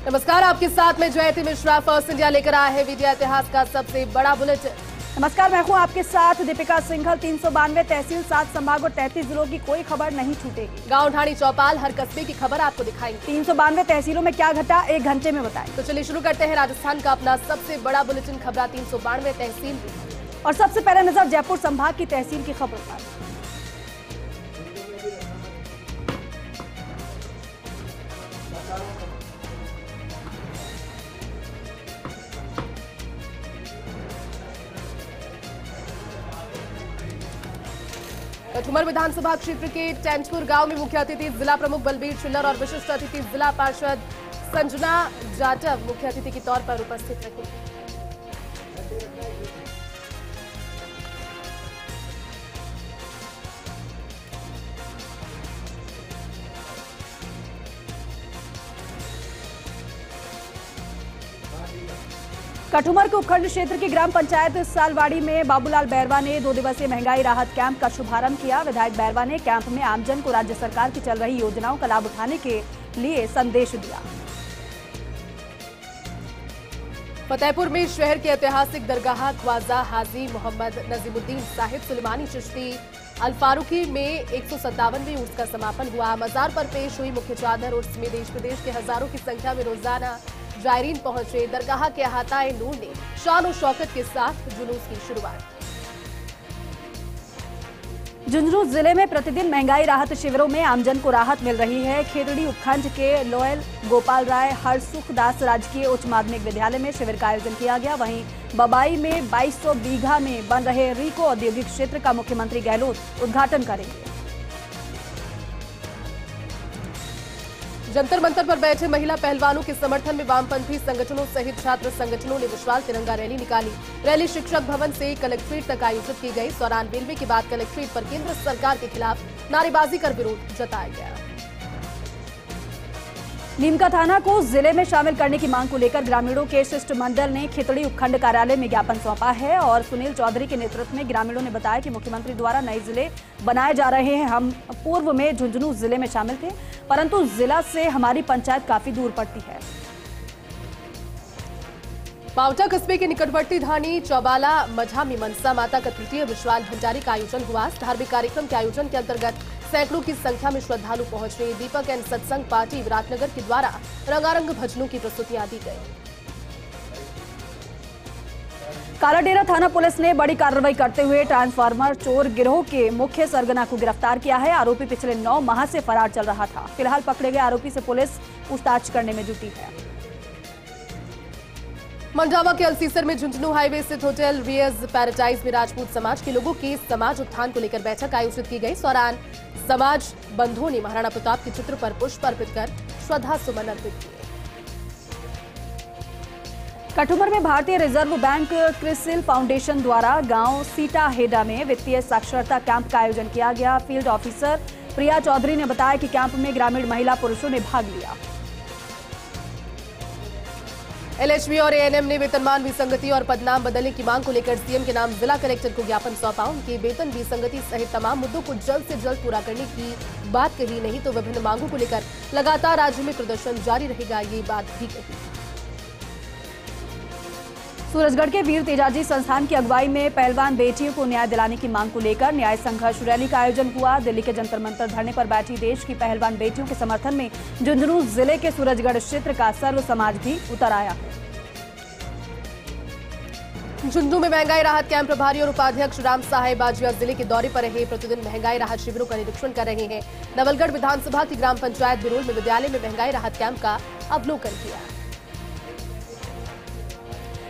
नमस्कार, आपके साथ में जयती मिश्रा। फर्स्ट इंडिया लेकर आए हैं वीडियो इतिहास का सबसे बड़ा बुलेटिन। नमस्कार, मैं हूं आपके साथ दीपिका सिंघल। 392 तहसील, 7 संभाग और 33 जिलों की कोई खबर नहीं छूटेगी। गांव ढाणी चौपाल हर कस्बे की खबर आपको दिखाएंगे। 392 तहसीलों में क्या घटा, 1 घंटे में बताएं। तो चलिए शुरू करते हैं राजस्थान का अपना सबसे बड़ा बुलेटिन खबरा 392 तहसील। और सबसे पहले नजर जयपुर संभाग की तहसील की खबर पर। कठुमर विधानसभा क्षेत्र के टेंटपुर गांव में मुख्य अतिथि जिला प्रमुख बलबीर चिल्लर और विशिष्ट अतिथि जिला पार्षद संजना जाटव मुख्य अतिथि के तौर पर उपस्थित रहे। कठुमर के उपखंड क्षेत्र की ग्राम पंचायत सालवाड़ी में बाबूलाल बैरवा ने 2 दिवसीय महंगाई राहत कैंप का शुभारंभ किया। विधायक बैरवा ने कैंप में आमजन को राज्य सरकार की चल रही योजनाओं का लाभ उठाने के लिए संदेश दिया। फतेहपुर में शहर के ऐतिहासिक दरगाह ख्वाजा हाजी मोहम्मद नजीमुद्दीन साहिब सुलेमानी चिश्ती अल फारूकी में 157वीं उर्स का समापन हुआ। मजार पर पेश हुई मुख्य चादर उर्स में देश विदेश के हजारों की संख्या में रोजाना जायरीन पहुंचे। दरगाह के अहाताए नूर ने शान और शौकत के साथ जुलूस की शुरुआत। झुंझुनू जिले में प्रतिदिन महंगाई राहत शिविरों में आमजन को राहत मिल रही है। खेतड़ी उपखंड के लोयल गोपाल राय हरसुखदास राजकीय उच्च माध्यमिक विद्यालय में शिविर का आयोजन किया गया। वहीं बबाई में 2200 बीघा में बन रहे रीको औद्योगिक क्षेत्र का मुख्यमंत्री गहलोत उद्घाटन करेंगे। जंतर मंतर पर बैठे महिला पहलवानों के समर्थन में वामपंथी संगठनों सहित छात्र संगठनों ने विशाल तिरंगा रैली निकाली। रैली शिक्षक भवन से कलेक्ट्रेट तक आयोजित की गई। इस दौरान रेलवे के बाद कलेक्ट्रेट पर केंद्र सरकार के खिलाफ नारेबाजी कर विरोध जताया गया। नीमका थाना को जिले में शामिल करने की मांग को लेकर ग्रामीणों के शिष्टमंडल ने खेतड़ी उपखंड कार्यालय में ज्ञापन सौंपा है। और सुनील चौधरी के नेतृत्व में ग्रामीणों ने बताया कि मुख्यमंत्री द्वारा नए जिले बनाए जा रहे हैं। हम पूर्व में झुंझुनू जिले में शामिल थे, परंतु जिला से हमारी पंचायत काफी दूर पड़ती है। पावटा कस्बे के निकटवर्ती ढाणी चौबाला मझा में मनसा माता का तृतीय विशाल भंडारे का आयोजन हुआ। धार्मिक कार्यक्रम के आयोजन के अंतर्गत सैकड़ों की संख्या में श्रद्धालु पहुंचे। दीपक एंड सत्संग पार्टी विराटनगर के द्वारा रंगारंग भजनों की प्रस्तुतियां दी गई। कालाडेरा थाना पुलिस ने बड़ी कार्रवाई करते हुए ट्रांसफार्मर चोर गिरोह के मुख्य सरगना को गिरफ्तार किया है। आरोपी पिछले 9 माह से फरार चल रहा था। फिलहाल पकड़े गए आरोपी से पुलिस पूछताछ करने में जुटी है। मंडावा के अल्सीसर में झुंझुनू हाईवे स्थित होटल रियज पैराडाइज में राजपूत समाज के लोगों की समाज उत्थान को लेकर बैठक आयोजित की गई। इस दौरान समाज बंधुओं ने महाराणा प्रताप के चित्र पर पुष्प अर्पित कर श्रद्धा सुमन अर्पित किए। कठुमर में भारतीय रिजर्व बैंक क्रिसिल फाउंडेशन द्वारा गांव सीटा हेडा में वित्तीय साक्षरता कैंप का आयोजन किया गया। फील्ड ऑफिसर प्रिया चौधरी ने बताया कि कैंप में ग्रामीण महिला पुरुषों ने भाग लिया। एलएचबी और एएनएम ने वेतनमान विसंगति और पदनाम बदलने की मांग को लेकर सीएम के नाम जिला कलेक्टर को ज्ञापन सौंपा। उनके वेतन विसंगति सहित तमाम मुद्दों को जल्द से जल्द पूरा करने की बात कही, नहीं तो विभिन्न मांगों को लेकर लगातार राज्य में प्रदर्शन जारी रहेगा, ये बात भी कही। सूरजगढ़ के वीर तेजाजी संस्थान की अगुवाई में पहलवान बेटियों को न्याय दिलाने की मांग को लेकर न्याय संघर्ष रैली का आयोजन हुआ। दिल्ली के जंतर मंतर धरने पर बैठी देश की पहलवान बेटियों के समर्थन में झुंझुनू जिले के सूरजगढ़ क्षेत्र का सर्व समाज भी उतर आया है। झुंझुनू में महंगाई राहत कैंप प्रभारी और उपाध्यक्ष राम साहेब बाजिया जिले के दौरे पर रहे। प्रतिदिन महंगाई राहत शिविरों का निरीक्षण कर रहे हैं। नवलगढ़ विधानसभा की ग्राम पंचायत बिरोल में विद्यालय में महंगाई राहत कैंप का अवलोकन किया।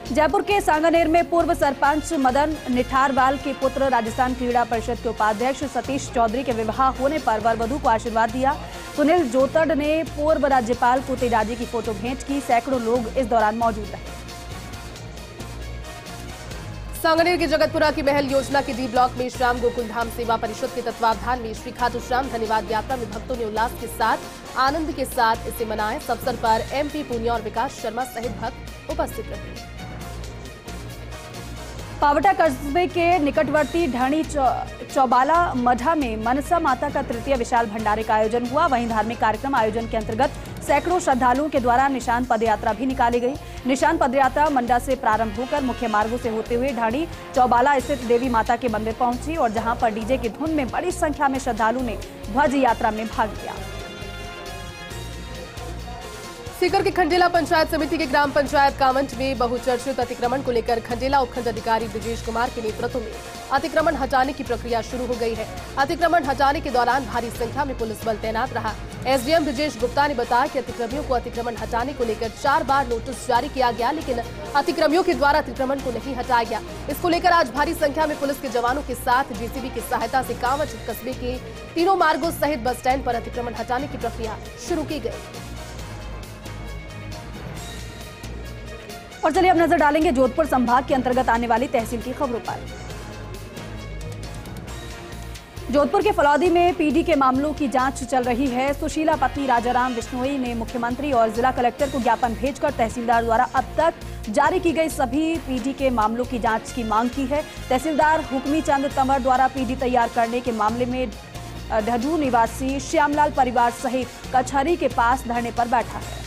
जयपुर के सांगानेर में पूर्व सरपंच मदन निठारवाल के पुत्र राजस्थान क्रीड़ा परिषद के उपाध्यक्ष सतीश चौधरी के विवाह होने पर वर वधू को आशीर्वाद दिया। सुनील जोतड़ ने पूर्व राज्यपाल को तेजाजी की फोटो भेंट की। सैकड़ों लोग इस दौरान मौजूद रहे। सांगानेर के जगतपुरा की महल योजना के डी ब्लॉक में श्याम गोकुल धाम सेवा परिषद के तत्वावधान में श्री खाटू श्याम धन्यवाद यात्रा में भक्तों ने उल्लास के साथ आनंद के साथ इसे मनाया। इस अवसर पर एमपी पूनिया और विकास शर्मा सहित भक्त उपस्थित रहे। पावटा कस्बे के निकटवर्ती ढाणी चौबाला मढ़ा में मनसा माता का तृतीय विशाल भंडारे का आयोजन हुआ। वहीं धार्मिक कार्यक्रम आयोजन के अंतर्गत सैकड़ों श्रद्धालुओं के द्वारा निशान पदयात्रा भी निकाली गई। निशान पदयात्रा मंडा से प्रारंभ होकर मुख्य मार्गों से होते हुए ढाणी चौबाला स्थित देवी माता के मंदिर पहुंची और जहां पर डीजे की धुन में बड़ी संख्या में श्रद्धालु ने ध्वज यात्रा में भाग लिया। सीकर के खंडेला पंचायत समिति के ग्राम पंचायत कावंट में बहुचर्चित अतिक्रमण को लेकर खंडेला उपखंड अधिकारी ब्रिजेश कुमार के नेतृत्व में अतिक्रमण हटाने की प्रक्रिया शुरू हो गई है। अतिक्रमण हटाने के दौरान भारी संख्या में पुलिस बल तैनात रहा। एसडीएम ब्रिजेश गुप्ता ने बताया कि अतिक्रमियों को अतिक्रमण हटाने को लेकर 4 बार नोटिस जारी किया गया, लेकिन अतिक्रमियों के द्वारा अतिक्रमण को नहीं हटाया गया। इसको लेकर आज भारी संख्या में पुलिस के जवानों के साथ जेसीबी की सहायता से कावंट कस्बे के तीनों मार्गों सहित बस स्टैंड पर अतिक्रमण हटाने की प्रक्रिया शुरू की गई। और चलिए अब नजर डालेंगे जोधपुर संभाग के अंतर्गत आने वाली तहसील की खबरों पर। जोधपुर के फलौदी में पीडी के मामलों की जांच चल रही है। सुशीला पत्नी राजाराम बिश्नोई ने मुख्यमंत्री और जिला कलेक्टर को ज्ञापन भेजकर तहसीलदार द्वारा अब तक जारी की गई सभी पीडी के मामलों की जांच की मांग की है। तहसीलदार हुक्मी चंद तंवर द्वारा पीडी तैयार करने के मामले में ढडू निवासी श्यामलाल परिवार सहित कचहरी के पास धरने पर बैठा है।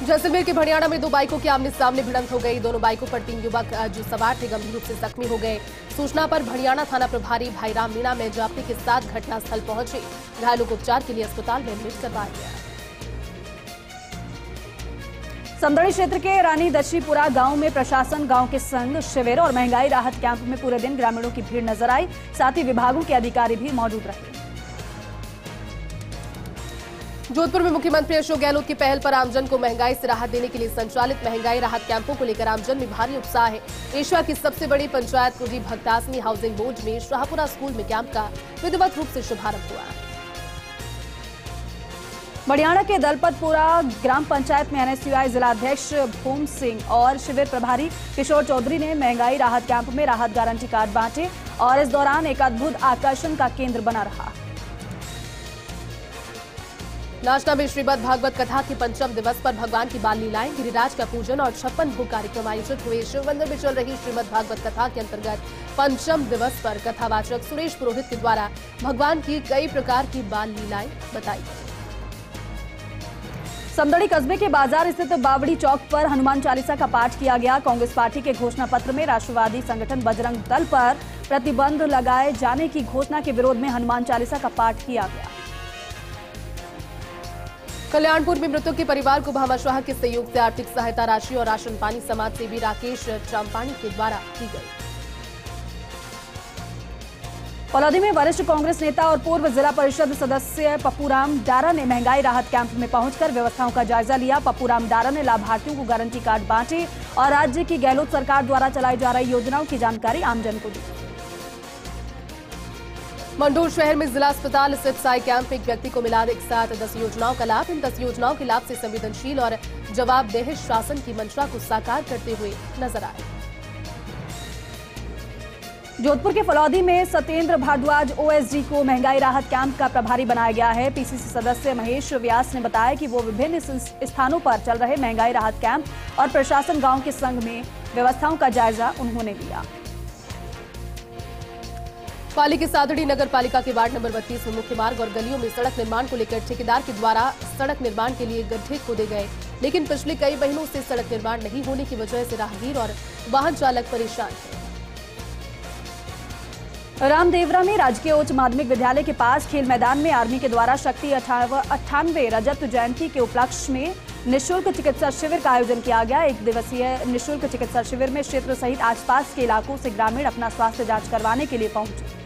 जैसलमेर के भड़ियाना में 2 बाइकों की आमने सामने भिड़ंत हो गई। दोनों बाइकों पर 3 युवक जो सवार थे गंभीर रूप से जख्मी हो गए। सूचना पर भड़ियाना थाना प्रभारी भाईराम मीणा में जाप्ती के साथ घटनास्थल पहुंचे। घायलों को उपचार के लिए अस्पताल में एडमिट करवाया गया। समदड़ी क्षेत्र के रानी दशीपुरा गांव में प्रशासन, गांव के संग, शिविर और महंगाई राहत कैंप में पूरे दिन ग्रामीणों की भीड़ नजर आई। साथ ही विभागों के अधिकारी भी मौजूद रहे। जोधपुर में मुख्यमंत्री अशोक गहलोत की पहल पर आमजन को महंगाई से राहत देने के लिए संचालित महंगाई राहत कैंपों को लेकर आमजन में भारी उत्साह है। एशिया की सबसे बड़ी पंचायत कुटी भक्तासनी हाउसिंग बोर्ड में शाहपुरा स्कूल में कैंप का विधिवत रूप से शुभारंभ हुआ। बढ़ियाना के दलपतपुरा ग्राम पंचायत में एनएसयूआई जिलाध्यक्ष भूम सिंह और शिविर प्रभारी किशोर चौधरी ने महंगाई राहत कैंप में राहत गारंटी कार्ड बांटे और इस दौरान एक अद्भुत आकर्षण का केंद्र बना रहा। नाचना में श्रीमद् भागवत कथा के 5वें दिवस पर भगवान की बाल लीलाएं, गिरिराज का पूजन और 56 भोग कार्यक्रम आयोजित हुए। शिव मंदिर में चल रही श्रीमद् भागवत कथा के अंतर्गत 5वें दिवस पर कथावाचक सुरेश पुरोहित के द्वारा भगवान की कई प्रकार की बाल लीलाएं बताई गई। समदड़ी कस्बे के बाजार स्थित बावड़ी चौक पर हनुमान चालीसा का पाठ किया गया। कांग्रेस पार्टी के घोषणा पत्र में राष्ट्रवादी संगठन बजरंग दल पर प्रतिबंध लगाए जाने की घोषणा के विरोध में हनुमान चालीसा का पाठ किया गया। कल्याणपुर में मृतक के परिवार को भामाशाह के सहयोग से आर्थिक सहायता राशि और राशन पानी समाज सेवी राकेश चांपानी के द्वारा दी गई। फलौदी में वरिष्ठ कांग्रेस नेता और पूर्व जिला परिषद सदस्य पप्पूराम डारा ने महंगाई राहत कैंप में पहुंचकर व्यवस्थाओं का जायजा लिया। पप्पूराम डारा ने लाभार्थियों को गारंटी कार्ड बांटे और राज्य की गहलोत सरकार द्वारा चलाई जा रही योजनाओं की जानकारी आमजन को दी। मंडोर शहर में जिला अस्पताल स्थित साई कैंप में एक व्यक्ति को मिला एक साथ 10 योजनाओं का लाभ। इन 10 योजनाओं के लाभ से संवेदनशील और जवाबदेह शासन की मंशा को साकार करते हुए नजर आए। जोधपुर के फलौदी में सत्येंद्र भारद्वाज ओएसडी को महंगाई राहत कैंप का प्रभारी बनाया गया है। पीसीसी सदस्य महेश व्यास ने बताया कि वो विभिन्न स्थानों पर चल रहे महंगाई राहत कैंप और प्रशासन गांव के संग में व्यवस्थाओं का जायजा उन्होंने लिया। पाली के सादड़ी नगर पालिका के वार्ड नंबर 32 में मुख्य मार्ग और गलियों में सड़क निर्माण को लेकर ठेकेदार के द्वारा सड़क निर्माण के लिए गड्ढे खोदे गए, लेकिन पिछले कई महीनों से सड़क निर्माण नहीं होने की वजह से राहगीर और वाहन चालक परेशान हैं। रामदेवरा में राजकीय उच्च माध्यमिक विद्यालय के पास खेल मैदान में आर्मी के द्वारा शक्ति 98 रजत जयंती के उपलक्ष्य में निःशुल्क चिकित्सा शिविर का आयोजन किया गया। 1 दिवसीय निःशुल्क चिकित्सा शिविर में क्षेत्र सहित आसपास के इलाकों से ग्रामीण अपना स्वास्थ्य जांच करवाने के लिए पहुंचे।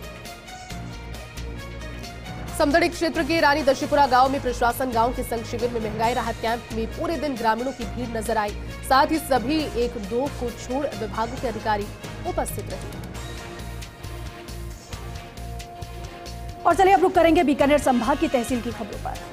समदड़ी क्षेत्र के रानी दशीपुरा गांव में प्रशासन गांव के संग शिविर में महंगाई राहत कैंप में पूरे दिन ग्रामीणों की भीड़ नजर आई। साथ ही सभी 1-2 को छोड़ विभागों के अधिकारी उपस्थित रहे। और चलिए अब रुक करेंगे बीकानेर संभाग की तहसील की खबरों पर।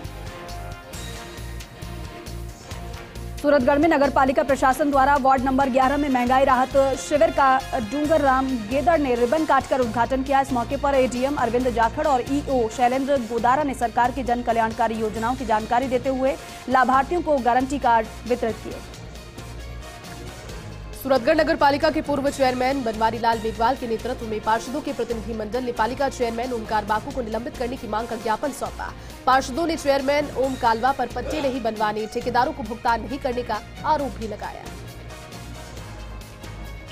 सूरतगढ़ में नगर पालिका प्रशासन द्वारा वार्ड नंबर 11 में महंगाई राहत शिविर का डूंगर राम गेदड़ ने रिबन काटकर उद्घाटन किया। इस मौके पर एडीएम अरविंद जाखड़ और ईओ शैलेंद्र गोदारा ने सरकार की जन कल्याणकारी योजनाओं की जानकारी देते हुए लाभार्थियों को गारंटी कार्ड वितरित किए। सूरतगढ़ नगर पालिका के पूर्व चेयरमैन बनवारी लाल मेघवाल के नेतृत्व में पार्षदों के प्रतिनिधिमंडल ने पालिका चेयरमैन ओमकार बाकू को निलंबित करने की मांग का ज्ञापन सौंपा। पार्षदों ने चेयरमैन ओम कालवा पर पट्टे नहीं बनवाने, ठेकेदारों को भुगतान नहीं करने का आरोप भी लगाया।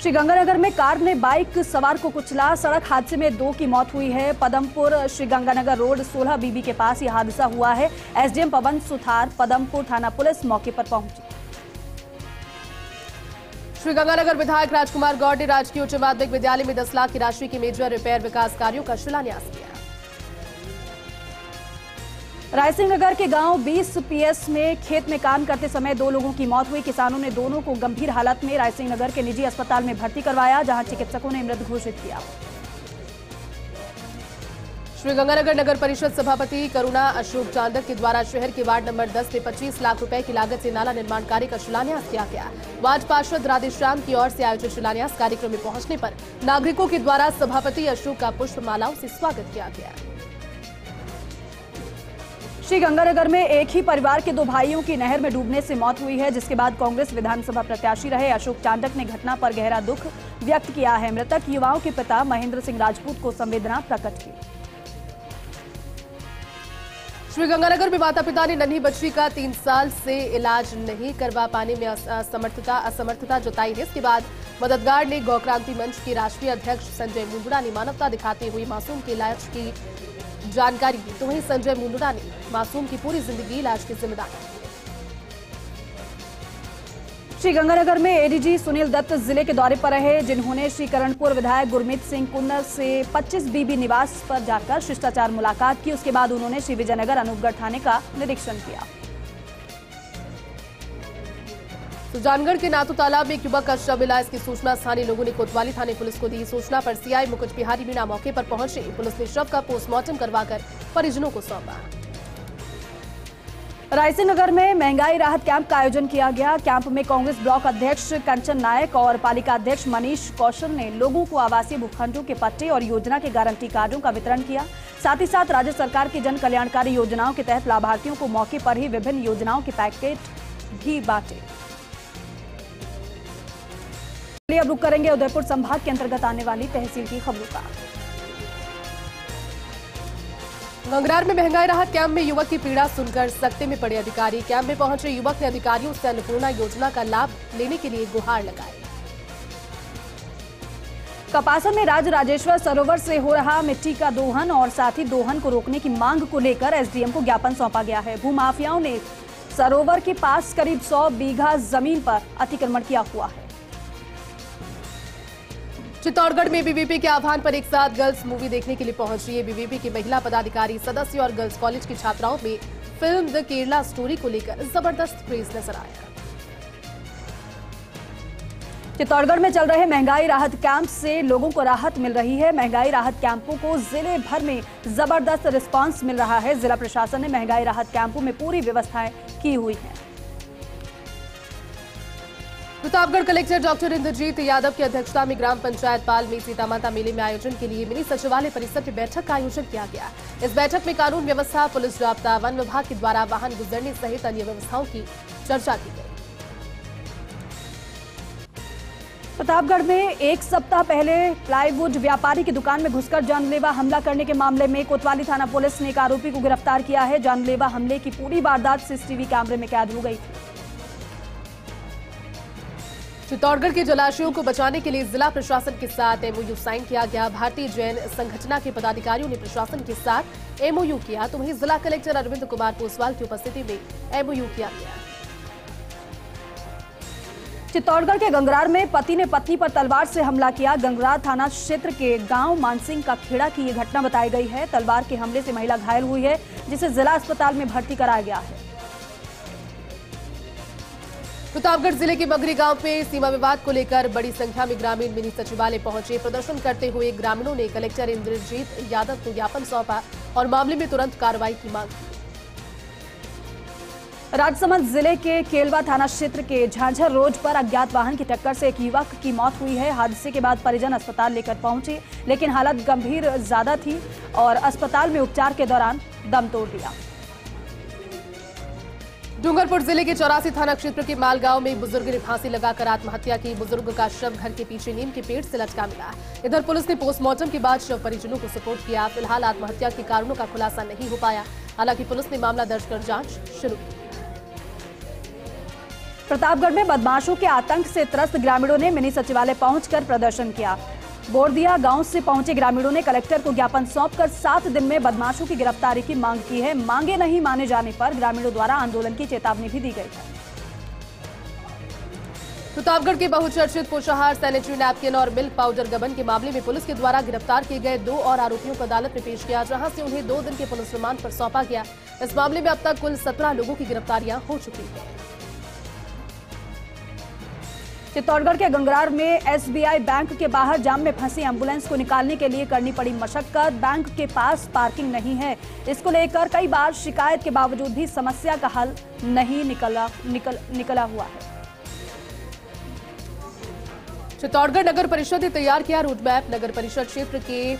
श्रीगंगानगर में कार ने बाइक सवार को कुचला, सड़क हादसे में 2 की मौत हुई है। पदमपुर श्रीगंगानगर रोड 16 बीबी के पास यह हादसा हुआ है। एसडीएम पवन सुथार, पदमपुर थाना पुलिस मौके पर पहुंची। श्रीगंगानगर विधायक राजकुमार गौड़ ने राजकीय उच्च माध्यमिक विद्यालय में 10 लाख की राशि की मेजर रिपेयर विकास कार्यों का शिलान्यास किया। रायसिंह नगर के गांव 20 PS में खेत में काम करते समय 2 लोगों की मौत हुई। किसानों ने दोनों को गंभीर हालत में रायसिंह नगर के निजी अस्पताल में भर्ती करवाया, जहां चिकित्सकों ने मृत घोषित किया। श्रीगंगानगर नगर परिषद सभापति करुणा अशोक चांदक के द्वारा शहर के वार्ड नंबर 10 में 25 लाख रुपए की लागत से नाला निर्माण कार्य का शिलान्यास किया गया। वार्ड पार्षद राधेश्याम की ओर से आयोजित शिलान्यास कार्यक्रम में पहुंचने पर नागरिकों के द्वारा सभापति अशोक का पुष्प मालाओं से स्वागत किया गया। श्रीगंगानगर में एक ही परिवार के 2 भाइयों की नहर में डूबने से मौत हुई है, जिसके बाद कांग्रेस विधानसभा प्रत्याशी रहे अशोक चांदक ने घटना पर गहरा दुख व्यक्त किया है। मृतक युवाओं के पिता महेंद्र सिंह राजपूत को संवेदना प्रकट की। श्रीगंगानगर में माता पिता ने नन्ही बच्ची का 3 साल से इलाज नहीं करवा पाने में असमर्थता जताई है। इसके बाद मददगार ने गौक्रांति मंच के राष्ट्रीय अध्यक्ष संजय मुंडा ने मानवता दिखाते हुए मासूम के इलाज की जानकारी दी, तो वहीं संजय मुंडा ने मासूम की पूरी जिंदगी इलाज की जिम्मेदारी ली। श्रीगंगानगर में एडीजी सुनील दत्त जिले के दौरे पर रहे, जिन्होंने श्रीकरणपुर विधायक गुरमीत सिंह कुन्नर से 25 बीबी निवास पर जाकर शिष्टाचार मुलाकात की। उसके बाद उन्होंने श्री विजयनगर अनूपगढ़ थाने का निरीक्षण किया। सुजानगढ़ के नातू तालाब में एक युवक का शव मिला। इसकी सूचना स्थानीय लोगों ने कोतवाली थाने पुलिस को दी। सूचना पर सीआई मुकुट बिहारी मीणा मौके पर पहुंचे। पुलिस ने शव का पोस्टमार्टम करवाकर परिजनों को सौंपा। रायसिंह नगर में महंगाई राहत कैंप का आयोजन किया गया। कैंप में कांग्रेस ब्लॉक अध्यक्ष कंचन नायक और पालिका अध्यक्ष मनीष कौशल ने लोगों को आवासीय भूखंडों के पट्टे और योजना के गारंटी कार्डों का वितरण किया। साथ ही साथ राज्य सरकार की जन कल्याणकारी योजनाओं के तहत लाभार्थियों को मौके पर ही विभिन्न योजनाओं के पैकेट भी बांटे। अब रुक करेंगे उदयपुर संभाग के अंतर्गत आने वाली तहसील की खबरों का। गंगरार में महंगाई राहत कैंप में युवक की पीड़ा सुनकर सकते में पड़े अधिकारी। कैंप में पहुंचे युवक ने अधिकारियों से अन्नपूर्णा योजना का लाभ लेने के लिए गुहार लगाई। कपासा में राजराजेश्वर सरोवर से हो रहा मिट्टी का दोहन और साथ ही दोहन को रोकने की मांग को लेकर एसडीएम को ज्ञापन सौंपा गया है। भूमाफियाओं ने सरोवर के पास करीब 100 बीघा जमीन पर अतिक्रमण किया हुआ है। चित्तौड़गढ़ में बीवीपी के आह्वान पर एक साथ गर्ल्स मूवी देखने के लिए पहुंची है। बीवीपी के महिला पदाधिकारी सदस्य और गर्ल्स कॉलेज की छात्राओं में फिल्म द केरला स्टोरी को लेकर जबरदस्त क्रेज नजर आया। चित्तौड़गढ़ में चल रहे महंगाई राहत कैंप से लोगों को राहत मिल रही है। महंगाई राहत कैंपों को जिले भर में जबरदस्त रिस्पांस मिल रहा है। जिला प्रशासन ने महंगाई राहत कैंपों में पूरी व्यवस्थाएं की हुई हैं। प्रतापगढ़ कलेक्टर डॉक्टर इंद्रजीत यादव की अध्यक्षता में ग्राम पंचायत पाल में सीतामाता मेले में आयोजन के लिए मिनी सचिवालय परिसर में बैठक का आयोजन किया गया। इस बैठक में कानून व्यवस्था, पुलिस जाब्ता, वन विभाग के द्वारा वाहन गुजरने सहित अन्य व्यवस्थाओं की चर्चा की गई। प्रतापगढ़ में एक सप्ताह पहले प्लाईवुड व्यापारी की दुकान में घुसकर जानलेवा हमला करने के मामले में कोतवाली थाना पुलिस ने एक आरोपी को गिरफ्तार किया है। जानलेवा हमले की पूरी वारदात सीसीटीवी कैमरे में कैद हो गई थी। चित्तौड़गढ़ के जलाशयों को बचाने के लिए जिला प्रशासन के साथ एमओयू साइन किया गया। भारतीय जैन संगठन के पदाधिकारियों ने प्रशासन के साथ एमओयू किया, तो वहीं जिला कलेक्टर अरविंद कुमार पोसवाल की उपस्थिति में एमओयू किया गया। चित्तौड़गढ़ के गंगरार में पति ने पत्नी पर तलवार से हमला किया। गंगरार थाना क्षेत्र के गांव मानसिंह का खेड़ा की यह घटना बताई गई है। तलवार के हमले से महिला घायल हुई है, जिसे जिला अस्पताल में भर्ती कराया गया है। प्रतापगढ़ जिले के मगरी गांव में सीमा विवाद को लेकर बड़ी संख्या में ग्रामीण मिनी सचिवालय पहुंचे। प्रदर्शन करते हुए ग्रामीणों ने कलेक्टर इंद्रजीत यादव को ज्ञापन सौंपा और मामले में तुरंत कार्रवाई की मांग की। राजसमंद जिले के केलवा थाना क्षेत्र के झांझर रोड पर अज्ञात वाहन की टक्कर से एक युवक की मौत हुई है। हादसे के बाद परिजन अस्पताल लेकर पहुंचे, लेकिन हालत गंभीर ज्यादा थी और अस्पताल में उपचार के दौरान दम तोड़ दिया। डूंगरपुर जिले के 84 थाना क्षेत्र के मालगांव में बुजुर्ग ने फांसी लगाकर आत्महत्या की। बुजुर्ग का शव घर के पीछे नीम के पेड़ से लटका मिला। इधर पुलिस ने पोस्टमार्टम के बाद शव परिजनों को सुपुर्द किया। फिलहाल आत्महत्या के कारणों का खुलासा नहीं हो पाया। हालांकि पुलिस ने मामला दर्ज कर जांच शुरू की। प्रतापगढ़ में बदमाशों के आतंक से त्रस्त ग्रामीणों ने मिनी सचिवालय पहुंचकर प्रदर्शन किया। बोरदिया गांव से पहुंचे ग्रामीणों ने कलेक्टर को ज्ञापन सौंपकर 7 दिन में बदमाशों की गिरफ्तारी की मांग की है। मांगे नहीं माने जाने पर ग्रामीणों द्वारा आंदोलन की चेतावनी भी दी गई है। प्रतापगढ़ के बहुचर्चित पोषाहार, सैनिटरी नैपकिन और मिल्क पाउडर गबन के मामले में पुलिस के द्वारा गिरफ्तार किए गए 2 और आरोपियों को अदालत में पेश किया, जहां से उन्हें 2 दिन के पुलिस रिमांड पर सौंपा गया। इस मामले में अब तक कुल 17 लोगों की गिरफ्तारियां हो चुकी हैं। चित्तौड़गढ़ के गंगरार में एसबीआई बैंक के बाहर जाम में फंसी एम्बुलेंस को निकालने के लिए करनी पड़ी मशक्कत। बैंक के पास पार्किंग नहीं है। इसको लेकर कई बार शिकायत के बावजूद भी समस्या का हल नहीं निकला हुआ है। चित्तौड़गढ़ नगर परिषद ने तैयार किया रोडमैप। नगर परिषद क्षेत्र के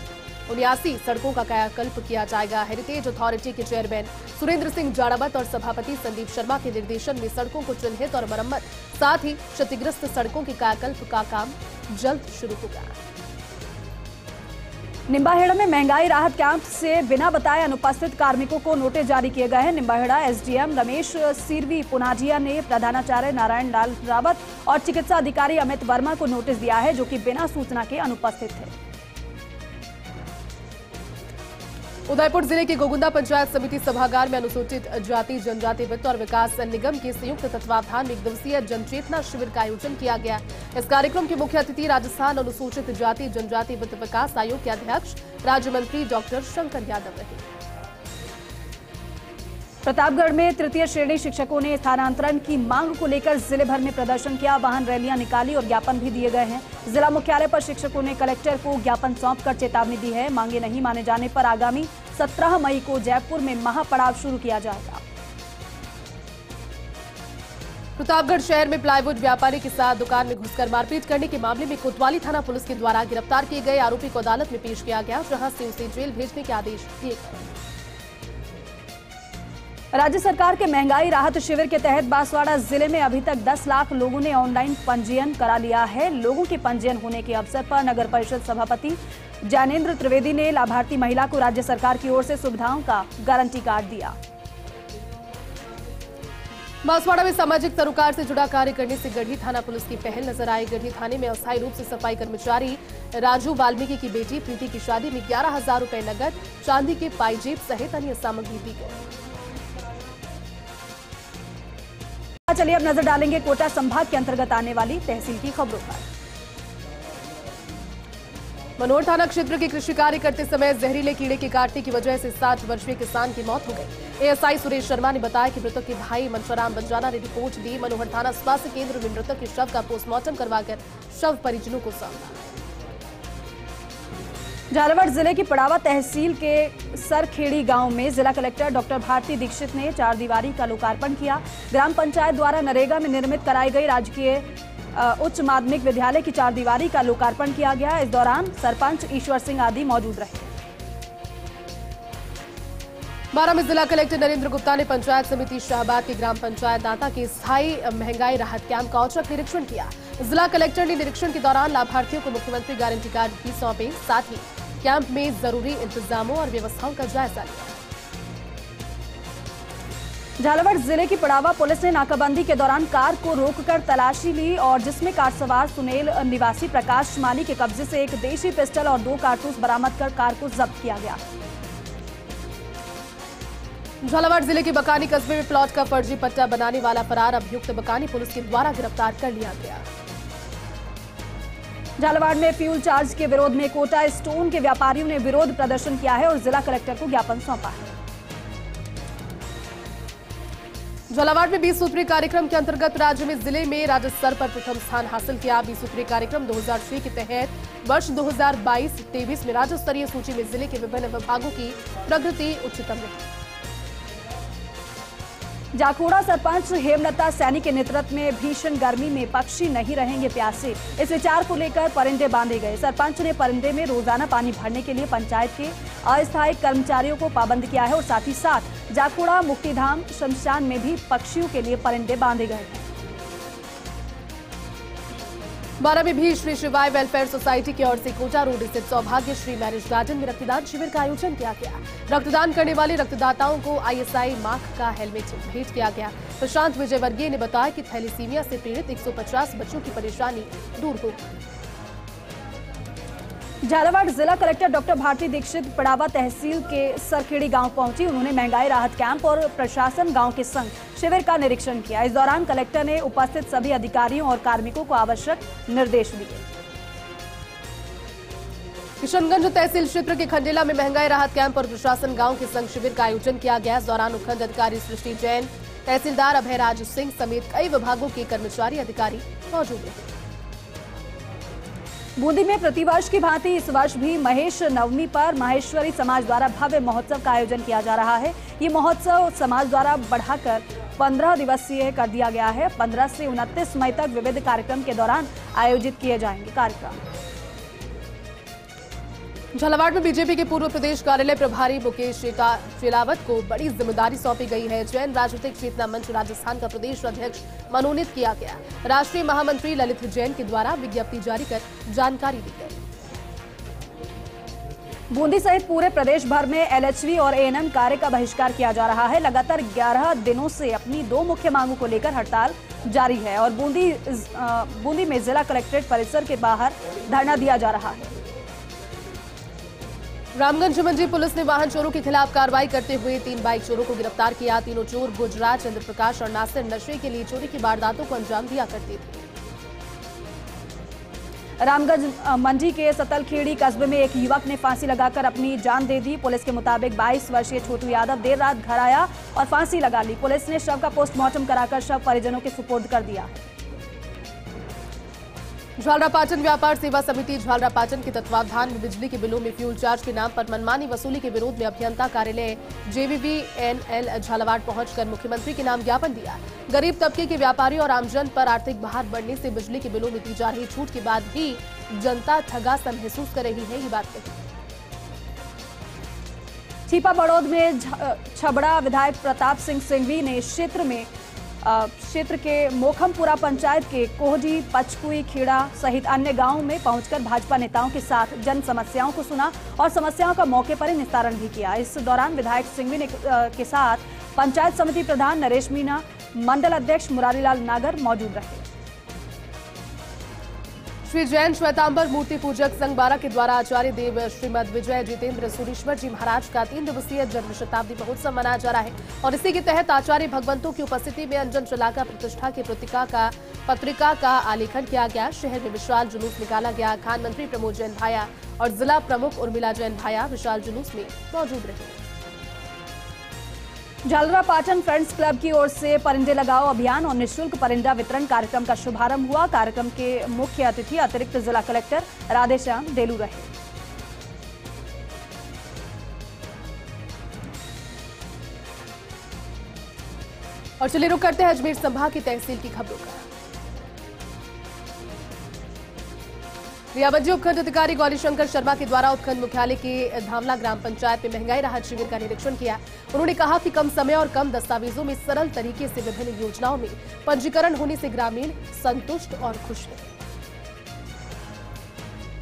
79 सड़कों का कायाकल्प किया जाएगा। हेरिटेज अथॉरिटी के चेयरमैन सुरेंद्र सिंह जाड़ावत और सभापति संदीप शर्मा के निर्देशन में सड़कों को चिन्हित और मरम्मत, साथ ही क्षतिग्रस्त सड़कों के कायाकल्प का काम जल्द शुरू होगा। निम्बाहेड़ा में महंगाई राहत कैंप से बिना बताए अनुपस्थित कार्मिकों को नोटिस जारी किए गए हैं। निम्बाहेड़ा एसडीएम रमेश सिरवी पुनाजिया ने प्रधानाचार्य नारायण लाल रावत और चिकित्सा अधिकारी अमित वर्मा को नोटिस दिया है, जो कि बिना सूचना के अनुपस्थित थे। उदयपुर जिले के गोगुंदा पंचायत समिति सभागार में अनुसूचित जाति जनजाति वित्त और विकास निगम के संयुक्त तत्वावधान में 1 दिवसीय जनचेतना शिविर का आयोजन किया गया। इस कार्यक्रम के मुख्य अतिथि राजस्थान अनुसूचित जाति जनजाति वित्त विकास आयोग के अध्यक्ष राज्य मंत्री डॉक्टर शंकर यादव रहे। प्रतापगढ़ में तृतीय श्रेणी शिक्षकों ने स्थानांतरण की मांग को लेकर जिले भर में प्रदर्शन किया। वाहन रैलियां निकाली और ज्ञापन भी दिए गए हैं। जिला मुख्यालय पर शिक्षकों ने कलेक्टर को ज्ञापन सौंपकर चेतावनी दी है। मांगे नहीं माने जाने पर आगामी 17 मई को जयपुर में महापड़ाव शुरू किया जाएगा। प्रतापगढ़ शहर में प्लाईवुड व्यापारी के साथ दुकान में घुसकर मारपीट करने के मामले में कोतवाली थाना पुलिस के द्वारा गिरफ्तार किए गए आरोपी को अदालत में पेश किया गया, जहां से उसे जेल भेजने के आदेश दिए गए। राज्य सरकार के महंगाई राहत शिविर के तहत बांसवाड़ा जिले में अभी तक 10 लाख लोगों ने ऑनलाइन पंजीयन करा लिया है। लोगों के पंजीयन होने के अवसर पर नगर परिषद सभापति ज्ञानेंद्र त्रिवेदी ने लाभार्थी महिला को राज्य सरकार की ओर से सुविधाओं का गारंटी कार्ड दिया। बांसवाड़ा में सामाजिक सरोकार से जुड़ा कार्य करने से गढ़ी थाना पुलिस की पहल नजर आई। गढ़ी थाने में अस्थायी रूप से सफाई कर्मचारी राजू वाल्मीकि की बेटी प्रीति की शादी में 11,000 रुपए नगद, चांदी के पाइजेब सहित अन्य सामग्री दी गई। चलिए अब नजर डालेंगे कोटा संभाग के अंतर्गत आने वाली तहसील की खबरों पर। मनोहर थाना क्षेत्र के कृषि कार्य करते समय जहरीले कीड़े के काटने की वजह से 60 वर्षीय किसान की मौत हो गई। एएसआई सुरेश शर्मा ने बताया कि मृतक के भाई मनशाराम बंजाना ने रिपोर्ट दी। मनोहर थाना स्वास्थ्य केंद्र में मृतक के शव का पोस्टमार्टम करवाकर शव परिजनों को सौंपा। झालावाड़ जिले की पड़ावा तहसील के सरखेड़ी गांव में जिला कलेक्टर डॉक्टर भारती दीक्षित ने 4 दीवारी का लोकार्पण किया। ग्राम पंचायत द्वारा नरेगा में निर्मित कराई गई राजकीय उच्च माध्यमिक विद्यालय की 4 दीवारी का लोकार्पण किया गया। इस दौरान सरपंच ईश्वर सिंह आदि मौजूद रहे। बारां में जिला कलेक्टर नरेंद्र गुप्ता ने पंचायत समिति शाहबाद के ग्राम पंचायत दाता के स्थायी महंगाई राहत कैंप का औचक निरीक्षण किया। जिला कलेक्टर ने निरीक्षण के दौरान लाभार्थियों को मुख्यमंत्री गारंटी कार्ड भी सौंपे, साथ ही कैंप में जरूरी इंतजामों और व्यवस्थाओं का जायजा लिया। झालावाड़ जिले की पड़ावा पुलिस ने नाकाबंदी के दौरान कार को रोककर तलाशी ली और जिसमें कार सवार सुनील निवासी प्रकाश माली के कब्जे से एक देशी पिस्टल और 2 कारतूस बरामद कर कार को जब्त किया गया। झालावाड़ जिले के बकानी कस्बे में प्लॉट का फर्जी पट्टा बनाने वाला फरार अभियुक्त बकानी पुलिस के द्वारा गिरफ्तार कर लिया गया। झालावाड़ में फ्यूल चार्ज के विरोध में कोटा स्टोन के व्यापारियों ने विरोध प्रदर्शन किया है और जिला कलेक्टर को ज्ञापन सौंपा है। झालावाड़ में 20 सूत्रीय कार्यक्रम के अंतर्गत राज्य में जिले में राज्य स्तर पर प्रथम स्थान हासिल किया। 20 सूत्रीय कार्यक्रम 2006 के तहत वर्ष 2022-23 में राज्य स्तरीय सूची में जिले के विभिन्न विभागों की प्रगति उच्चतम रही। जाखोड़ा सरपंच हेमलता सैनी के नेतृत्व में भीषण गर्मी में पक्षी नहीं रहेंगे प्यासे, इस विचार को लेकर परिंदे बांधे गए। सरपंच ने परिंदे में रोजाना पानी भरने के लिए पंचायत के अस्थायी कर्मचारियों को पाबंद किया है और साथ ही साथ जाखुड़ा मुक्तिधाम शमशान में भी पक्षियों के लिए परिंदे बांधे गए हैं। बारा में भी श्री शिवाय वेलफेयर सोसाइटी की ओर से कोटा रोड स्थित सौभाग्य श्री मैरिज गार्डन में रक्तदान शिविर का आयोजन किया गया। रक्तदान करने वाले रक्तदाताओं को ISI मार्क का हेलमेट भेंट किया गया। प्रशांत विजयवर्गीय ने बताया कि थैलेसीमिया से पीड़ित 150 बच्चों की परेशानी दूर होगी। झालावाड़ जिला कलेक्टर डॉक्टर भारती दीक्षित पड़ावा तहसील के सरखेड़ी गांव पहुंची। उन्होंने महंगाई राहत कैंप और प्रशासन गांव के संग शिविर का निरीक्षण किया। इस दौरान कलेक्टर ने उपस्थित सभी अधिकारियों और कार्मिकों को आवश्यक निर्देश दिए। किशनगंज तहसील क्षेत्र के खंडेला में महंगाई राहत कैंप और प्रशासन गांव के संग शिविर का आयोजन किया गया। इस दौरान उपखंड अधिकारी सृष्टि जैन, तहसीलदार अभयराज सिंह समेत कई विभागों के कर्मचारी अधिकारी मौजूद रहे। बूंदी में प्रतिवर्ष की भांति इस वर्ष भी महेश नवमी पर माहेश्वरी समाज द्वारा भव्य महोत्सव का आयोजन किया जा रहा है। ये महोत्सव समाज द्वारा बढ़ाकर 15 दिवसीय कर दिया गया है। 15 से 29 मई तक विविध कार्यक्रम के दौरान आयोजित किए जाएंगे कार्यक्रम। झालावाड़ में बीजेपी के पूर्व प्रदेश कार्यालय प्रभारी मुकेश शेलावत को बड़ी जिम्मेदारी सौंपी गई है। जैन राजनीतिक चेतना मंच राजस्थान का प्रदेश अध्यक्ष मनोनीत किया गया। राष्ट्रीय महामंत्री ललित जैन के द्वारा विज्ञप्ति जारी कर जानकारी दी गई। बूंदी सहित पूरे प्रदेश भर में LHV और ANM कार्य का बहिष्कार किया जा रहा है। लगातार 11 दिनों से अपनी 2 मुख्य मांगों को लेकर हड़ताल जारी है और बूंदी में जिला कलेक्ट्रेट परिसर के बाहर धरना दिया जा रहा है। रामगंज मंडी पुलिस ने वाहन चोरों के खिलाफ कार्रवाई करते हुए 3 बाइक चोरों को गिरफ्तार किया। तीनों चोर गुजरात, चंद्र प्रकाश और नासिर नशे के लिए चोरी की वारदातों को अंजाम दिया करते थे। रामगंज मंडी के सतलखेड़ी कस्बे में एक युवक ने फांसी लगाकर अपनी जान दे दी। पुलिस के मुताबिक 22 वर्षीय छोटू यादव देर रात घर आया और फांसी लगा ली। पुलिस ने शव का पोस्टमार्टम कराकर शव परिजनों के सुपुर्द कर दिया। झालरापाटन व्यापार सेवा समिति झालरापाटन के तत्वावधान में बिजली के बिलों में फ्यूल चार्ज के नाम पर मनमानी वसूली के विरोध में अभियंता कार्यालय JVVNL झालावाड़ पहुंचकर मुख्यमंत्री के नाम ज्ञापन दिया। गरीब तबके के व्यापारी और आमजन पर आर्थिक भार बढ़ने से बिजली के बिलों में दी जा रही छूट के बाद भी जनता ठगा सा महसूस कर रही है। ये बात कही। छिपा बड़ौद में छबड़ा विधायक प्रताप सिंह सिंघवी ने क्षेत्र के मोखमपुरा पंचायत के कोहजी, पचकुई, खेड़ा सहित अन्य गांवों में पहुंचकर भाजपा नेताओं के साथ जन समस्याओं को सुना और समस्याओं का मौके पर ही निस्तारण भी किया। इस दौरान विधायक सिंघवी के साथ पंचायत समिति प्रधान नरेश मीणा, मंडल अध्यक्ष मुरारीलाल नागर मौजूद रहे। श्री जैन श्वेतांबर मूर्ति पूजक संघ बारा के द्वारा आचार्य देव श्रीमद विजय जितेंद्र सूरीश्वर जी महाराज का 3 दिवसीय जन्म शताब्दी महोत्सव मनाया जा रहा है और इसी के तहत आचार्य भगवंतों की उपस्थिति में अंजन चलाकर प्रतिष्ठा की पत्रिका का आलेखन किया गया। शहर में विशाल जुलूस निकाला गया। खान मंत्री प्रमोद जैन भाया और जिला प्रमुख उर्मिला जैन भाया विशाल जुलूस में मौजूद रहे। झालरापाटन फ्रेंड्स क्लब की ओर से परिंदे लगाओ अभियान और निःशुल्क परिंदा वितरण कार्यक्रम का शुभारंभ हुआ। कार्यक्रम के मुख्य अतिथि अतिरिक्त जिला कलेक्टर राधेश्याम देलू रहे। और चलिए रुक करते हैं अजमेर संभाग की तहसील की खबरों का। रियाबंजी उपखंड अधिकारी गौरीशंकर शर्मा के द्वारा उपखंड मुख्यालय के धामला ग्राम पंचायत में महंगाई राहत शिविर का निरीक्षण किया। उन्होंने कहा कि कम समय और कम दस्तावेजों में सरल तरीके से विभिन्न योजनाओं में पंजीकरण होने से ग्रामीण संतुष्ट और खुश हैं।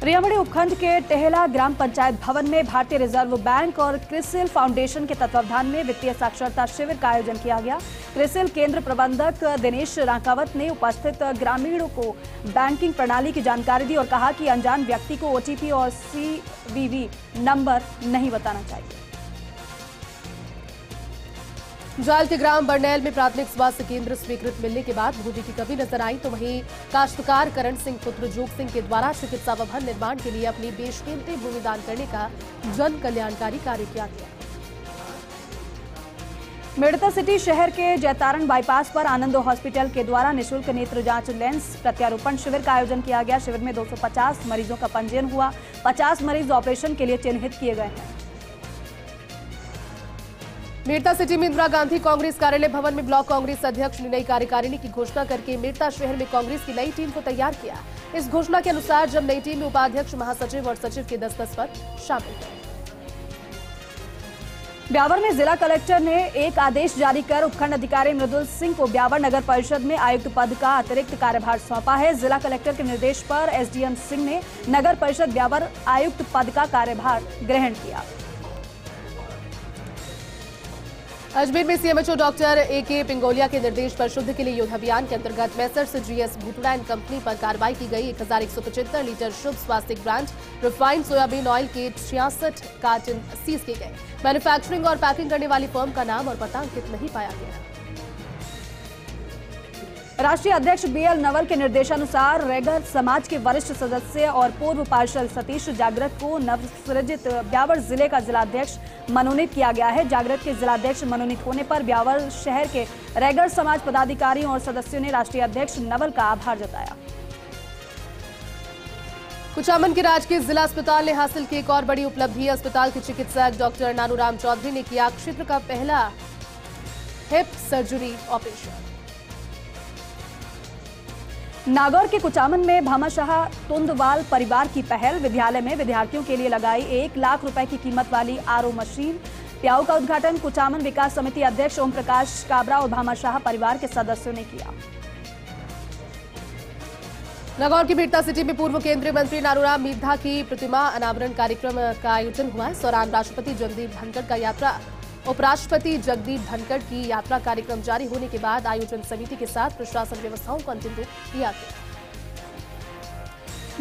रियाबंजी उपखंड के टेहला ग्राम पंचायत भवन में भारतीय रिजर्व बैंक और क्रिसिल फाउंडेशन के तत्वावधान में वित्तीय साक्षरता शिविर का आयोजन किया गया। क्रिसिल केंद्र प्रबंधक दिनेश रांकावत ने उपस्थित ग्रामीणों को बैंकिंग प्रणाली की जानकारी दी और कहा कि अनजान व्यक्ति को OTP और CVV नंबर नहीं बताना चाहिए। जाल के ग्राम बरनैल में प्राथमिक स्वास्थ्य केंद्र स्वीकृत मिलने के बाद भूमि की कमी नजर आई तो वहीं काश्तकार करण सिंह पुत्र जोग सिंह के द्वारा चिकित्सा भवन निर्माण के लिए अपनी बेशकीमती भूमि दान करने का जन कल्याणकारी कार्य किया गया। मेड़ता सिटी शहर के जयतारण बाईपास पर आनंदो हॉस्पिटल के द्वारा निःशुल्क नेत्र जांच लेंस प्रत्यारोपण शिविर का आयोजन किया गया। शिविर में 250 मरीजों का पंजीयन हुआ। 50 मरीज ऑपरेशन के लिए चिन्हित किए गए हैं। मेड़ता सिटी में इंदिरा गांधी कांग्रेस कार्यालय भवन में ब्लॉक कांग्रेस अध्यक्ष ने नई कार्यकारिणी की घोषणा करके मेड़ता शहर में कांग्रेस की नई टीम को तैयार किया। इस घोषणा के अनुसार जब नई टीम में उपाध्यक्ष, महासचिव और सचिव के 10-10 पद शामिल हैं। ब्यावर में जिला कलेक्टर ने एक आदेश जारी कर उपखंड अधिकारी मृदुल सिंह को ब्यावर नगर परिषद में आयुक्त पद का अतिरिक्त कार्यभार सौंपा है। जिला कलेक्टर के निर्देश पर एसडीएम सिंह ने नगर परिषद ब्यावर आयुक्त पद का कार्यभार ग्रहण किया। अजमेर में सीएमएचओ डॉक्टर ए.के. पिंगोलिया के निर्देश पर शुद्ध के लिए युद्ध अभियान के अंतर्गत मेसर्स जीएस भूटड़ा एंड कंपनी पर कार्रवाई की गई। 1175 लीटर शुद्ध स्वास्तिक ब्रांड रिफाइंड सोयाबीन ऑयल के 66 कार्टन सीज किए गए। मैन्युफैक्चरिंग और पैकिंग करने वाली फर्म का नाम और पता अंकित नहीं पाया गया। राष्ट्रीय अध्यक्ष बीएल नवल के निर्देशानुसार रैगर समाज के वरिष्ठ सदस्य और पूर्व पार्षद सतीश जागृत को नवसृजित ब्यावर जिले का जिलाध्यक्ष मनोनीत किया गया है। जागृत के जिलाध्यक्ष मनोनीत होने पर ब्यावर शहर के रैगर समाज पदाधिकारियों और सदस्यों ने राष्ट्रीय अध्यक्ष नवल का आभार जताया। कुचामन के राजकीय जिला अस्पताल ने हासिल की एक और बड़ी उपलब्धि। अस्पताल के चिकित्सक डॉक्टर नानूराम चौधरी ने किया क्षेत्र का पहला हिप सर्जरी ऑपरेशन। नागौर के कुचामन में भामाशाह तुंदवाल परिवार की पहल। विद्यालय में विद्यार्थियों के लिए लगाई 1 लाख रुपए की कीमत वाली आरओ मशीन। प्याऊ का उद्घाटन कुचामन विकास समिति अध्यक्ष ओम प्रकाश काबरा और भामाशाह परिवार के सदस्यों ने किया। नागौर की बिरता सिटी में पूर्व केंद्रीय मंत्री नानूराम मीधा की प्रतिमा अनावरण कार्यक्रम का आयोजन हुआ। इस दौरान राष्ट्रपति जगदीप धनखड़ का यात्रा उपराष्ट्रपति जगदीप धनखड़ की यात्रा कार्यक्रम जारी होने के बाद आयोजन समिति के साथ प्रशासन व्यवस्थाओं को अंतिम रूप दिया गया।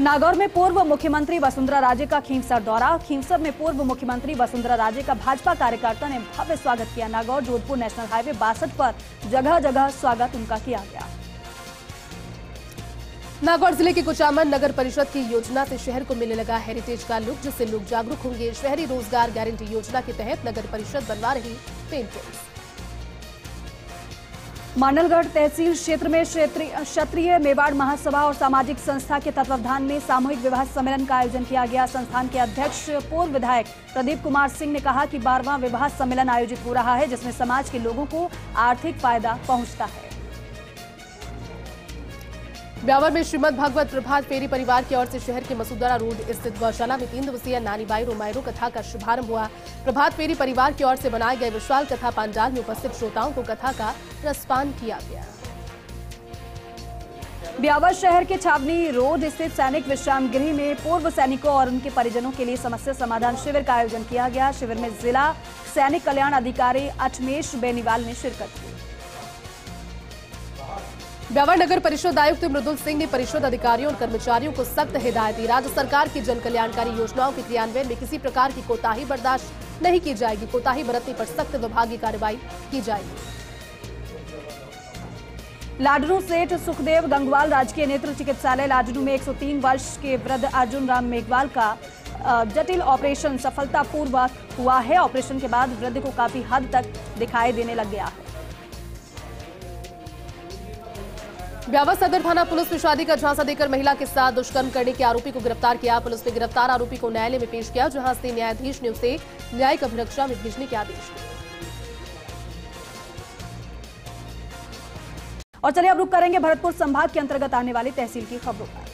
नागौर में पूर्व मुख्यमंत्री वसुंधरा राजे का खींवसर दौरा। खींवसर में पूर्व मुख्यमंत्री वसुंधरा राजे का भाजपा कार्यकर्ता ने भव्य स्वागत किया। नागौर जोधपुर नेशनल हाईवे 62 पर जगह जगह स्वागत उनका किया गया। नागौर जिले के कुचामन नगर परिषद की योजना से शहर को मिलने लगा हेरिटेज का लुक, जिससे लोग जागरूक होंगे। शहरी रोजगार गारंटी योजना के तहत नगर परिषद बनवा रही पेंटिंग्स। मांडलगढ़ तहसील क्षेत्र में क्षत्रिय मेवाड़ महासभा और सामाजिक संस्था के तत्वावधान में सामूहिक विवाह सम्मेलन का आयोजन किया गया। संस्थान के अध्यक्ष पूर्व विधायक प्रदीप कुमार सिंह ने कहा कि 12वां विवाह सम्मेलन आयोजित हो रहा है, जिसमें समाज के लोगों को आर्थिक फायदा पहुंचता है। ब्यावर में श्रीमद भागवत प्रभात फेरी परिवार की ओर से शहर के मसूदरा रोड स्थित गौशाला में 3 दिवसीय नानीबाई रोमायरो कथा का शुभारंभ हुआ। प्रभात फेरी परिवार की ओर से बनाए गए विशाल कथा पंडाल में उपस्थित श्रोताओं को कथा का रसपान किया गया। ब्यावर शहर के छावनी रोड स्थित सैनिक विश्राम गृह में पूर्व सैनिकों और उनके परिजनों के लिए समस्या समाधान शिविर का आयोजन किया गया। शिविर में जिला सैनिक कल्याण अधिकारी अठमेश बेनीवाल ने शिरकत की। ब्यावर नगर परिषद आयुक्त मृदुल सिंह ने परिषद अधिकारियों और कर्मचारियों को सख्त हिदायत दी। राज्य सरकार की जन कल्याणकारी योजनाओं के क्रियान्वयन में किसी प्रकार की कोताही बर्दाश्त नहीं की जाएगी। कोताही बरतने पर सख्त विभागीय कार्रवाई की जाएगी। लाडनू सेठ सुखदेव गंगवाल राजकीय नेत्र चिकित्सालय लाडनू में 103 वर्ष के वृद्ध अर्जुन राम मेघवाल का जटिल ऑपरेशन सफलतापूर्वक हुआ है। ऑपरेशन के बाद वृद्ध को काफी हद तक दिखाई देने लग गया है। ब्यावर सदर थाना पुलिस ने शादी का झांसा देकर महिला के साथ दुष्कर्म करने के आरोपी को गिरफ्तार किया। पुलिस ने गिरफ्तार आरोपी को न्यायालय में पेश किया, जहां से न्यायाधीश ने उसे न्यायिक अभिरक्षा में भेजने के आदेश दिए। और चलिए अब रुक करेंगे भरतपुर संभाग के अंतर्गत आने वाली तहसील की खबरों पर।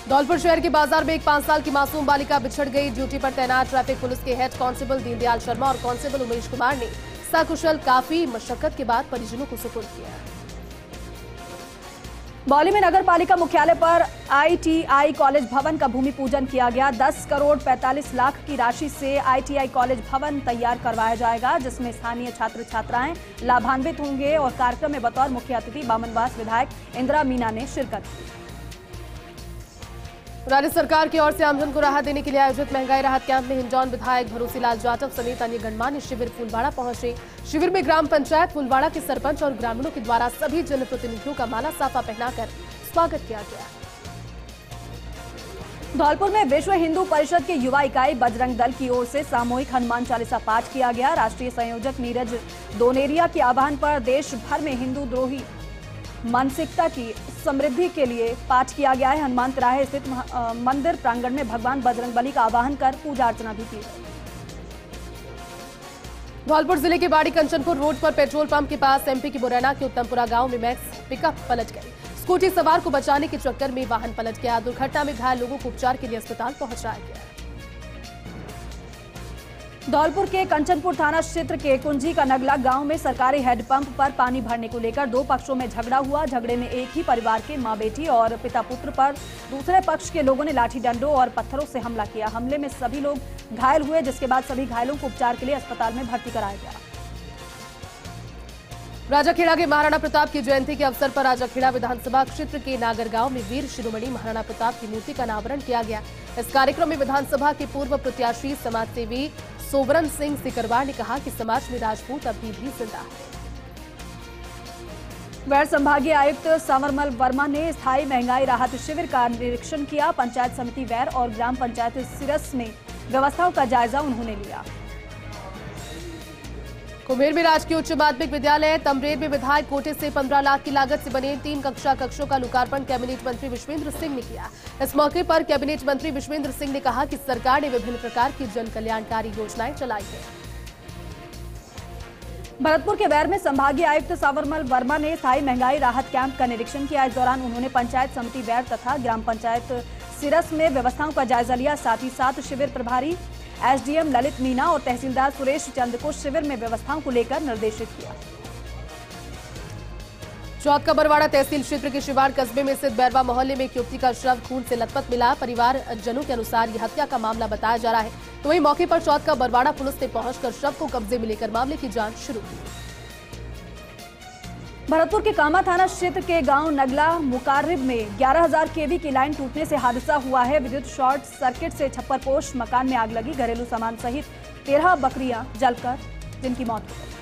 धौलपुर शहर के बाजार में एक 5 साल की मासूम बालिका बिछड़ गई। ड्यूटी पर तैनात ट्रैफिक पुलिस के हेड कांस्टेबल दीनदयाल शर्मा और कांस्टेबल उमेश कुमार ने सकुशल काफी मशक्कत के बाद परिजनों को सुपुर्द किया। बौली में नगर पालिका मुख्यालय पर आईटीआई कॉलेज भवन का भूमि पूजन किया गया। 10 करोड़ 45 लाख की राशि से आईटीआई कॉलेज भवन तैयार करवाया जाएगा, जिसमें स्थानीय छात्र छात्राएं लाभान्वित होंगे। और कार्यक्रम में बतौर मुख्य अतिथि बामनवास विधायक इंदिरा मीना ने शिरकत की। राज्य सरकार की ओर से आमजन को राहत देने के लिए आयोजित महंगाई राहत कैंप में हिंडौन विधायक भरोसीलाल जाटव समेत अन्य गणमान्य शिविर फूलवाड़ा पहुंचे। शिविर में ग्राम पंचायत फूलवाड़ा के सरपंच और ग्रामीणों के द्वारा सभी जनप्रतिनिधियों का माला साफा पहनाकर स्वागत किया गया। धौलपुर में विश्व हिंदू परिषद के युवा इकाई बजरंग दल की ओर से सामूहिक हनुमान चालीसा पाठ किया गया। राष्ट्रीय संयोजक नीरज दोनेरिया के आह्वान पर देश भर में हिंदू द्रोही मानसिकता की समृद्धि के लिए पाठ किया गया है। हनुमान तिराहे स्थित मंदिर प्रांगण में भगवान बजरंगबली का आवाहन कर पूजा अर्चना भी की गई। धौलपुर जिले के बाड़ी कंचनपुर रोड पर पेट्रोल पंप के पास एमपी की मुरैना के उत्तमपुरा गांव में मैक्स पिकअप पलट गई। स्कूटी सवार को बचाने के चक्कर में वाहन पलट गया। दुर्घटना में घायल लोगों को उपचार के लिए अस्पताल पहुंचाया गया। धौलपुर के कंचनपुर थाना क्षेत्र के कुंजी का नगला गांव में सरकारी हैंडपंप पर पानी भरने को लेकर दो पक्षों में झगड़ा हुआ। झगड़े में एक ही परिवार के मां बेटी और पिता पुत्र पर दूसरे पक्ष के लोगों ने लाठी डंडों और पत्थरों से हमला किया। हमले में सभी लोग घायल हुए, जिसके बाद सभी घायलों को उपचार के लिए अस्पताल में भर्ती कराया गया। राजाखेड़ा के महाराणा प्रताप की जयंती के अवसर पर राजाखेड़ा विधानसभा क्षेत्र के नागरगांव में वीर शिरोमणि महाराणा प्रताप की मूर्ति का अनावरण किया गया। इस कार्यक्रम में विधानसभा के पूर्व प्रत्याशी समाजसेवी सोबरन सिंह सिकरवार ने कहा कि समाज में राजपूत अभी भी जिंदा है। वैर संभागीय आयुक्त सांवरमल वर्मा ने स्थायी महंगाई राहत शिविर का निरीक्षण किया। पंचायत समिति वैर और ग्राम पंचायत सिरस में व्यवस्थाओं का जायजा उन्होंने लिया। कुम्हेर में राजकीय उच्च माध्यमिक विद्यालय तमरेर में विधायक कोटे से 15 लाख की लागत से बने 3 कक्षों का लोकार्पण कैबिनेट मंत्री विश्वेंद्र सिंह ने किया। इस मौके पर कैबिनेट मंत्री विश्वेंद्र सिंह ने कहा कि सरकार ने विभिन्न प्रकार की जन कल्याणकारी योजनाएं चलाई हैं। भरतपुर के वैर में संभागीय आयुक्त सांवरमल वर्मा ने स्थायी महंगाई राहत कैंप का निरीक्षण किया। इस दौरान उन्होंने पंचायत समिति वैर तथा ग्राम पंचायत सिरस में व्यवस्थाओं का जायजा लिया। साथ ही साथ शिविर प्रभारी एसडीएम ललित मीना और तहसीलदार सुरेश चंद को शिविर में व्यवस्थाओं को लेकर निर्देशित किया। चौथ का बरवाड़ा तहसील क्षेत्र के शिवाड़ कस्बे में स्थित बैरवा मोहल्ले में एक युवती का शव खून से लथपथ मिला। परिवार जनों के अनुसार यह हत्या का मामला बताया जा रहा है। तो वहीं मौके पर चौथ का बरवाड़ा पुलिस ने पहुंचकर शव को कब्जे में लेकर मामले की जांच शुरू की। भरतपुर के कामा थाना क्षेत्र के गांव नगला मुकारिब में 11,000 केवी की लाइन टूटने से हादसा हुआ है। विद्युत शॉर्ट सर्किट से छप्परपोश मकान में आग लगी। घरेलू सामान सहित 13 बकरियां जलकर जिनकी मौत हो गई।